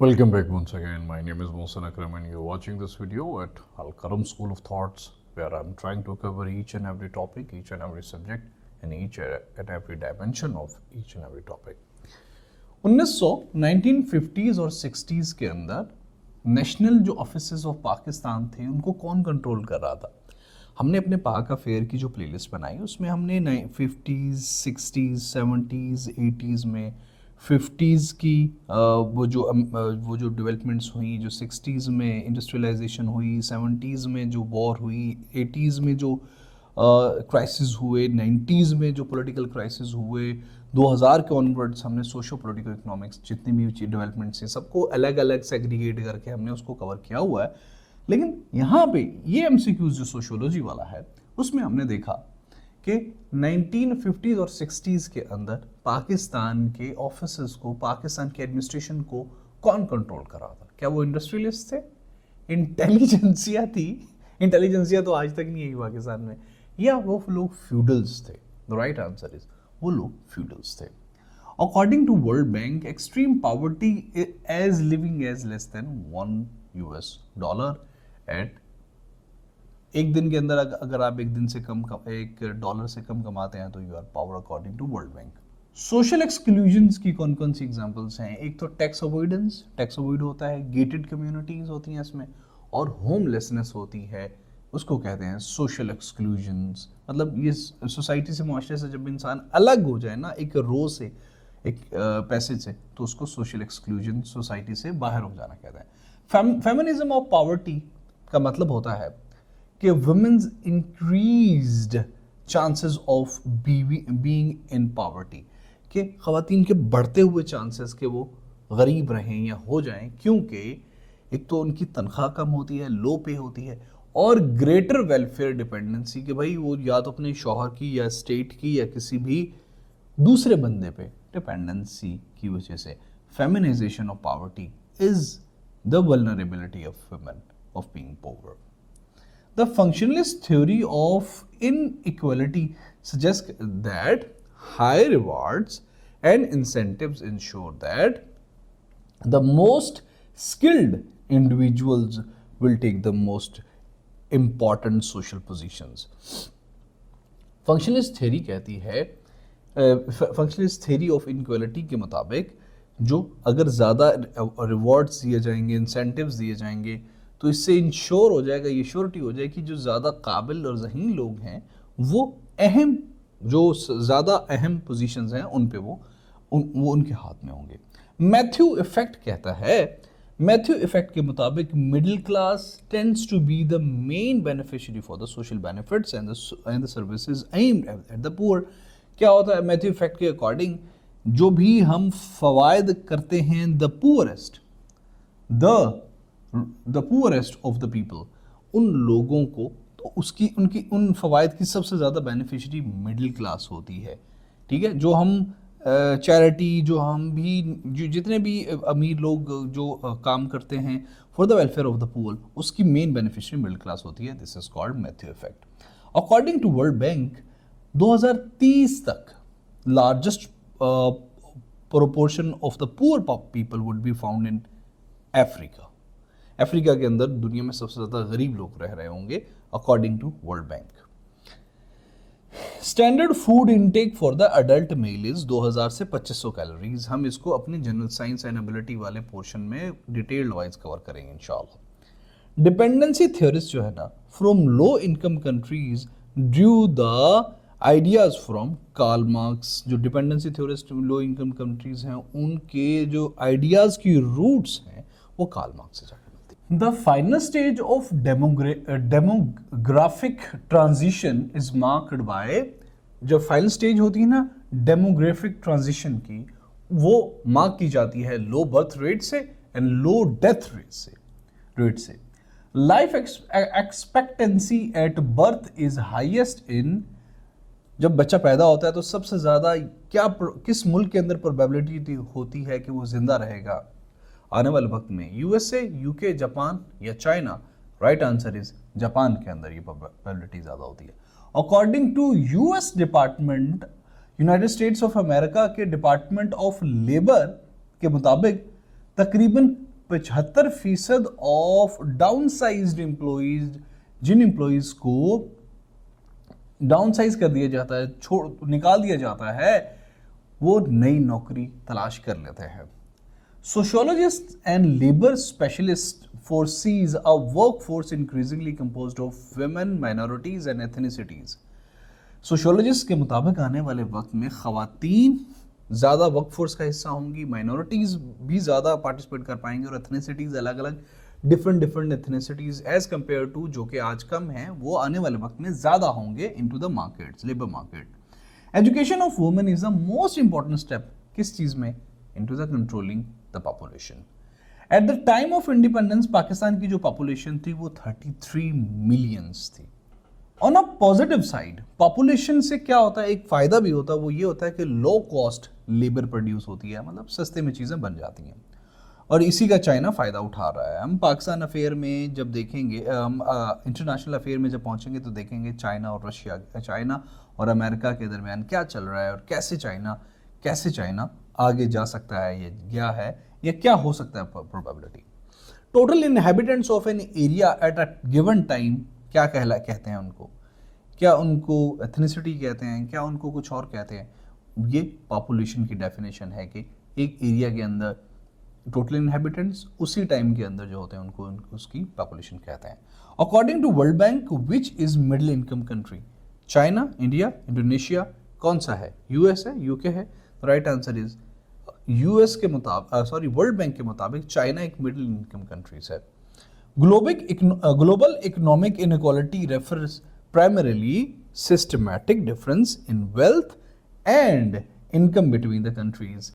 Welcome back once again. My name is Mohsen Akram and you're watching this video at Al Karam School of Thoughts, where I'm trying to cover each and every topic, each and every subject and each and every dimension of each and every topic. 1950s और 60s के अंदर national जो offices of Pakistan थे उनको कौन control कर रहा था? हमने अपने पाक अफेयर की जो प्लेलिस्ट बनाई उसमें हमने 50s, 60s, 70s, 80s में 50s की वो जो डेवलपमेंट्स हुई, जो 60s में इंडस्ट्रियलाइजेशन हुई, 70s में जो वॉर हुई, 80s में जो क्राइसिस हुए, 90s में जो पॉलिटिकल क्राइसिस हुए, 2000 के ऑनवर्ड्स हमने सोशो पॉलिटिकल इकोनॉमिक्स जितनी भी डेवलपमेंट्स हैं सबको अलग अलग सेग्रीगेट करके हमने उसको कवर किया हुआ है। लेकिन यहाँ पे ये एमसीक्यूज जो सोशियोलॉजी वाला है उसमें हमने देखा कि 1950s और 60s के अंदर पाकिस्तान के ऑफिसर्स को, पाकिस्तान के एडमिनिस्ट्रेशन को कौन कंट्रोल कर रहा था? क्या वो इंडस्ट्रियलिस्ट थे? इंटेलिजेंसिया थी? इंटेलिजेंसिया तो आज तक नहीं है पाकिस्तान में। या वो लोग फ्यूडल्स थे? द राइट आंसर इज वो लोग फ्यूडल्स थे। According to world Bank, extreme poverty as living as less than $1 at एक दिन के अंदर अगर आप एक $1 से कम कमाते हैं तो you are poor according to world Bank. Social exclusions की कौन कौन सी एग्जांपल्स हैं? एक तो टैक्स अवॉइडेंस, टैक्स अवॉइड होता है, गेटेड कम्युनिटीज होती हैं इसमें, और होमलेसनेस होती है, उसको कहते हैं सोशल एक्सक्लूजन्स। मतलब ये सोसाइटी से, मुआशरे से जब इंसान अलग हो जाए ना, एक रो से, एक पैसेज से, तो उसको सोशल एक्सक्लूजन, सोसाइटी से बाहर हो जाना कहते हैं। फेमिनिज्म ऑफ पॉवर्टी का मतलब होता है कि women's increased chances of being in poverty, कि ख़वातीन के बढ़ते हुए चांसेस कि वो गरीब रहें या हो जाएं, क्योंकि एक तो उनकी तनख्वाह कम होती है, लो पे होती है, और ग्रेटर वेलफेयर डिपेंडेंसी, कि भाई वो या तो अपने शौहर की या स्टेट की या किसी भी दूसरे बंदे पे डिपेंडेंसी की वजह से। Feminization of poverty is the vulnerability of women of being poor. The functionalist theory of inequality suggests that high rewards and incentives ensure that the most skilled individuals will take the most important social positions. Functionalist theory कहती है, functionalist theory of inequality के मुताबिक जो अगर ज़्यादा rewards दिए जाएंगे, incentives दिए जाएंगे, तो इससे इंश्योर हो जाएगा, ये श्योरिटी हो जाएगी कि जो ज़्यादा काबिल और ज़हीन लोग हैं वो ज़्यादा अहम पोजीशंस हैं उन पे वो उनके हाथ में होंगे। मैथ्यू इफेक्ट कहता है, मैथ्यू इफेक्ट के मुताबिक middle class tends to be the main beneficiary for the social benefits and the services aimed at the poor. क्या होता है मैथ्यू इफेक्ट के अकॉर्डिंग? जो भी हम फवायद करते हैं the poorest of the people, उन लोगों को, तो उनकी उन फवायद की सबसे ज़्यादा बेनिफिशियरी मिडिल क्लास होती है। ठीक है, जो हम चैरिटी, जो जितने भी अमीर लोग जो काम करते हैं for the welfare of the poor, उसकी मेन बेनिफिशियरी मिडिल क्लास होती है। This is called Matthew effect. According to world Bank, 2030 तक largest proportion of the poor people would be found in Africa. Africa के अंदर दुनिया में सबसे ज़्यादा गरीब लोग रह रहे होंगे according to world bank. Standard food intake for the adult male is 2000 से 2500 कैलोरीज। हम इसको अपने जनरल साइंस एंड एबिलिटी वाले पोर्शन में डिटेल्ड वाइज कवर करेंगे इंशाल्लाह। डिपेंडेंसी थ्योरिस्ट जो है ना, from low income countries drew the ideas from Karl Marx. जो dependency theorist low income countries हैं उनके जो आइडियाज की रूट्स हैं वो कार्ल मार्क्स से जाकर मिलती हैं। The final stage of demographic transition is marked by, जब फाइनल स्टेज होती है ना डेमोग्राफिक ट्रांजिशन की, वो मार्क की जाती है लो बर्थ रेट से एंड लो डेथ रेट से। Life expectancy at birth is highest in, जब बच्चा पैदा होता है तो सबसे ज़्यादा किस मुल्क के अंदर प्रोबेबिलिटी होती है कि वो जिंदा रहेगा आने वाले वक्त में? यूएसए, यूके, जापान या China? Right answer is Japan के अंदर ये प्रोबेबिलिटी ज़्यादा होती है। According to US department, United States of America के डिपार्टमेंट ऑफ लेबर के मुताबिक तकरीबन 75% ऑफ डाउनसाइज्ड एम्प्लॉइज, जिन एम्प्लॉइज को डाउनसाइज कर दिया जाता है, निकाल दिया जाता है, वो नई नौकरी तलाश कर लेते हैं। Sociologists and labor specialists foresees a workforce increasingly composed of women, minorities and ethnicities. Sociologists के मुताबिक आने वाले वक्त में ख़वातीन ज़्यादा वर्कफोर्स का हिस्सा होंगी, माइनॉरिटीज़ भी ज़्यादा पार्टिसिपेट कर पाएंगे और एथनिसिटीज़ अलग अलग different ethnicities as compare to जो कि आज कम हैं, वो आने वाले वक्त में ज़्यादा होंगे into the markets, labour market. Education of women is the most important step किस चीज़ में? Into the controlling the population. At the time of independence Pakistan की जो पॉपुलेशन थी वो 33 मिलियंस थी। On a positive side population से क्या होता है, एक फायदा भी होता है, वो ये होता है कि लो कॉस्ट लेबर प्रोड्यूस होती है, मतलब सस्ते में चीज़ें बन जाती हैं, और इसी का चाइना फ़ायदा उठा रहा है। हम पाकिस्तान अफेयर में जब देखेंगे, इंटरनेशनल अफेयर में जब पहुंचेंगे तो देखेंगे चाइना और रशिया, चाइना और अमेरिका के दरमियान क्या चल रहा है और कैसे चाइना आगे जा सकता है, ये गया है, या क्या हो सकता है probability. Total inhabitants of an area at a given time क्या कहते हैं उनको, क्या उनको एथनिसिटी कहते हैं, क्या उनको कुछ और कहते हैं? ये पॉपुलेशन की डेफिनेशन है कि एक एरिया के अंदर टोटल इनहेबिटेंट्स उसी टाइम के अंदर जो होते हैं उनको उसकी पॉपुलेशन कहते हैं। According to world Bank, which is middle income country? China, India, Indonesia, कौन सा है? यूएस है, यूके है? राइट आंसर इज यूएस के मुताबिक, वर्ल्ड बैंक के मुताबिक चाइना एक मिडिल इनकम कंट्रीज है। Global economic inequality refers primarily systematic difference in wealth and income between the countries.